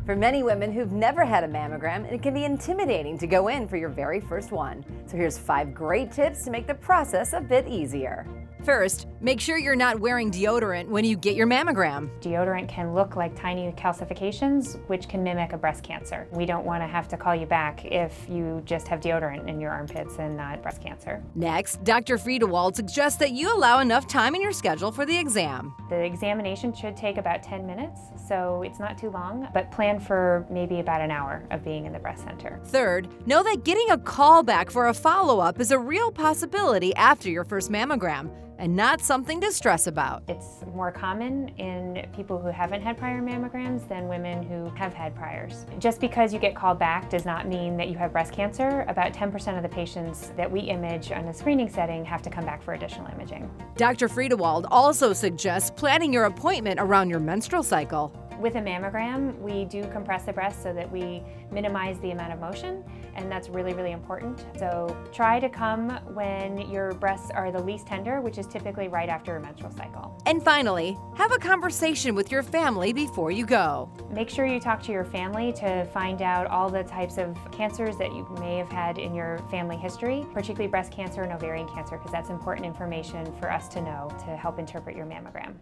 For many women who've never had a mammogram, it can be intimidating to go in for your very first one. So here's 5 great tips to make the process a bit easier. First, make sure you're not wearing deodorant when you get your mammogram. Deodorant can look like tiny calcifications, which can mimic a breast cancer. We don't want to have to call you back if you just have deodorant in your armpits and not breast cancer. Next, Dr. Friedewald suggests that you allow enough time in your schedule for the exam. The examination should take about 10 minutes, so it's not too long, but plan for maybe about an hour of being in the breast center. Third, know that getting a call back for a follow-up is a real possibility after your first mammogram, and not something to stress about. It's more common in people who haven't had prior mammograms than women who have had priors. Just because you get called back does not mean that you have breast cancer. About 10% of the patients that we image on a screening setting have to come back for additional imaging. Dr. Friedewald also suggests planning your appointment around your menstrual cycle. With a mammogram, we do compress the breast so that we minimize the amount of motion, and that's really, really important. So try to come when your breasts are the least tender, which is typically right after a menstrual cycle. And finally, have a conversation with your family before you go. Make sure you talk to your family to find out all the types of cancers that you may have had in your family history, particularly breast cancer and ovarian cancer, because that's important information for us to know to help interpret your mammogram.